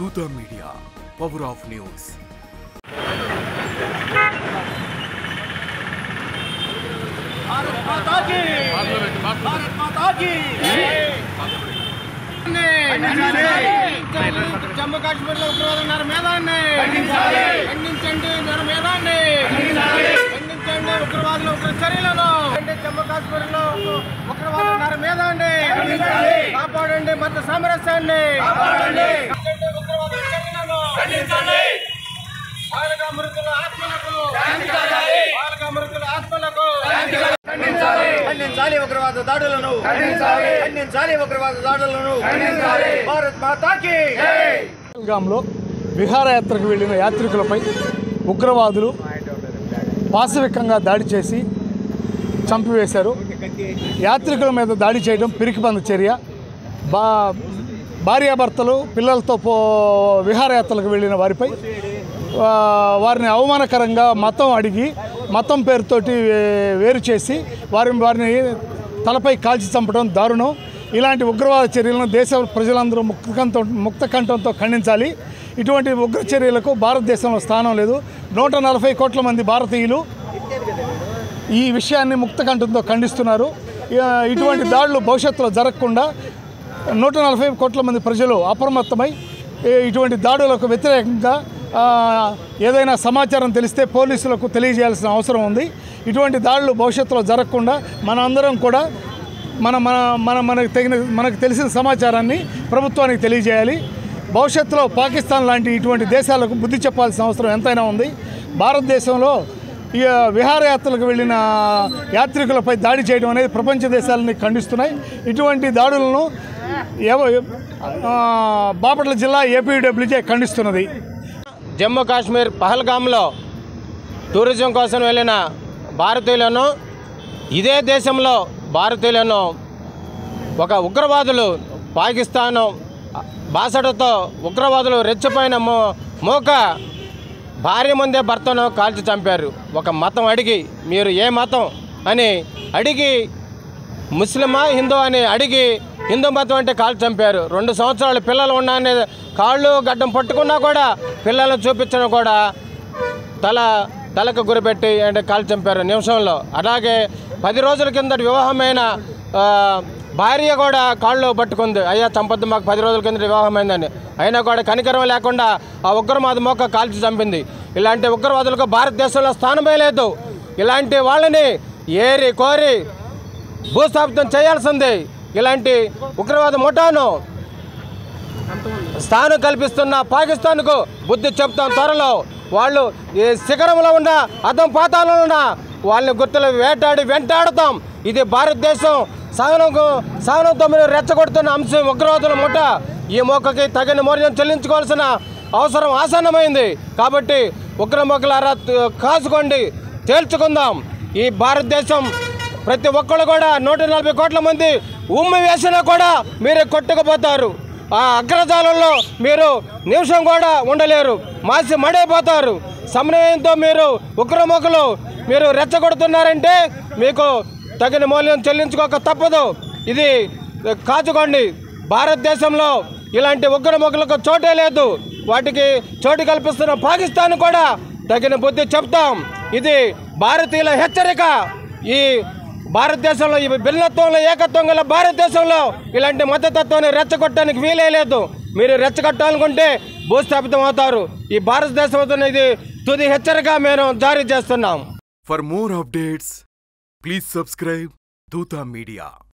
दूता media power of news. Bharat माता की जम्मू काश्मीर उग्रवाद मेदाన్ని ఖండించండి ఉగ్రవాదుల ఉగ్ర చర్యలను జమ్మూ కాశ్మీర్ లో ఉగ్రవాదుల మేధాన్ని కాపాడండి మత సామరస్యాన్ని ఉగ్రవాదుల చర్యలను బాలక మృతుల ఆత్మలకు ఖండించాలి ఉగ్రవాద దాడులను ఖండించాలి ఉగ్రవాద దాడులను భారత్ మాతాకి పహల్గామ్లో విహారయాత్రకు వెళ్లిన యాత్రికులపై ఉగ్రవాదులు పాశవికంగా దాడి చేసి చంపివేశారు. యాత్రికుల మీద దాడి చేయడం పిరికిపంద చర్య. భార్యాభర్తలు పిల్లలతో విహారయాత్రలకు వెళ్ళిన వారిపై వారిని అవమానకరంగా మతం అడిగి మతం పేరుతోటి వేరు చేసి వారిని తలపై కాల్చి చంపడం దారుణం. ఇలాంటి ఉగ్రవాద చర్యలను దేశ ప్రజలందరూ ముక్త కంఠంతో ఖండించాలి. ఇటువంటి ఉగ్ర చర్యలకు భారతదేశంలో స్థానం లేదు. 140 కోట్ల మంది భారతీయులు ఈ విషయాన్ని ముక్త కంఠంతో ఖండిస్తున్నారు. ఇటువంటి దాడులు భవిష్యత్తులో జరగకుండా 140 కోట్ల మంది ప్రజలు అప్రమత్తమై ఇటువంటి దాడులకు వ్యతిరేకంగా ఏదైనా సమాచారం తెలిస్తే పోలీసులకు తెలియజేయాల్సిన అవసరం ఉంది. ఇటువంటి దాడులు భవిష్యత్తులో జరగకుండా మనందరం కూడా మనకు తెలిసిన సమాచారాన్ని ప్రభుత్వానికి తెలియజేయాలి. భవిష్యత్తులో పాకిస్తాన్ లాంటి ఇటువంటి దేశాలకు బుద్ధి చెప్పాల్సిన అవసరం ఎంతైనా ఉంది. భారతదేశంలో ఈ విహారయాత్రలకు వెళ్ళిన యాత్రికులపై దాడి చేయడం అనేది ప్రపంచ దేశాలని ఖండిస్తున్నాయి. ఇటువంటి దాడులను బాపట్ల జిల్లా ఏపీడబ్ల్యూజే ఖండిస్తున్నది. జమ్మూ కాశ్మీర్ పహల్గామ్లో టూరిజం కోసం వెళ్ళిన భారతీయులను ఇదే దేశంలో భారతీయులను ఒక ఉగ్రవాదులు పాకిస్తాను బాసటతో ఉగ్రవాదులు రెచ్చిపోయిన మూక భార్య ముందే భర్తను కాల్చి చంపారు. ఒక మతం అడిగి మీరు ఏ మతం అని అడిగి ముస్లిమా హిందూ అని అడిగి హిందూ మతం అంటే కాల్చి చంపారు. 2 సంవత్సరాలు పిల్లలు ఉన్నాయని కాళ్ళు గడ్డం పట్టుకున్నా కూడా పిల్లలను చూపించడం కూడా తలకు గురిపెట్టి అంటే కాల్చి చంపారు నిమిషంలో. అలాగే 10 రోజుల కిందటి వివాహమైన భార్య కూడా కాళ్ళు పట్టుకుంది, అయ్యా చంపద్దు మాకు 10 రోజుల కింద వివాహమైందని. అయినా కూడా కనికరం లేకుండా ఆ ఉగ్రవాద మోక కాల్చి చంపింది. ఇలాంటి ఉగ్రవాదులకు భారతదేశంలో స్థానమే లేదు. ఇలాంటి వాళ్ళని ఏరి కోరి భూస్థాపితం చేయాల్సింది. ఇలాంటి ఉగ్రవాద ముఠాను స్థానం కల్పిస్తున్న పాకిస్తాన్కు బుద్ధి చెప్తాం త్వరలో. వాళ్ళు ఈ శిఖరంలో ఉన్న అద్దం పాతాలలో ఉన్న వాళ్ళని గుర్తులు వెంటాడుతాం. ఇది భారతదేశం సహనంతో మీరు రెచ్చగొడుతున్న అంశం ఉగ్రవాదుల ముఠ. ఈ మొక్కకి తగిన మూల్యం చెల్లించుకోవాల్సిన అవసరం ఆసన్నమైంది. కాబట్టి ఉగ్రమొక్కలారా కాసుకోండి, తేల్చుకుందాం. ఈ భారతదేశం ప్రతి ఒక్కళ్ళు కూడా 140 కోట్ల మంది ఉమ్మి వేసినా కూడా మీరే కొట్టుకుపోతారు. ఆ అగ్రజాలంలో మీరు నిమిషం కూడా ఉండలేరు, మాసి మడైపోతారు. సమన్వయంతో మీరు ఉగ్రమొక్కలు మీరు రెచ్చగొడుతున్నారంటే మీకు తగిన మూల్యం చెల్లించుకోక తప్పదు. ఇది కాచుకోండి. భారతదేశంలో ఇలాంటి ఉగ్రమొక్కలకు చోటే లేదు. వాటికి చోటు కల్పిస్తున్న పాకిస్తాన్ కూడా తగిన బుద్ధి చెప్తాం. ఇది భారతీయుల హెచ్చరిక. ఈ భారతదేశంలో ఈ భిన్నత్వంలో ఏకత్వం గల భారతదేశంలో ఇలాంటి మతతత్వాన్ని రెచ్చగొట్టడానికి వీలే లేదు. మీరు రెచ్చగొట్టాలనుకుంటే భూస్థాపితం అవుతారు. ఈ భారతదేశం ఇది తుది హెచ్చరిక మేము జారీ చేస్తున్నాం. For more updates please subscribe Dootha media.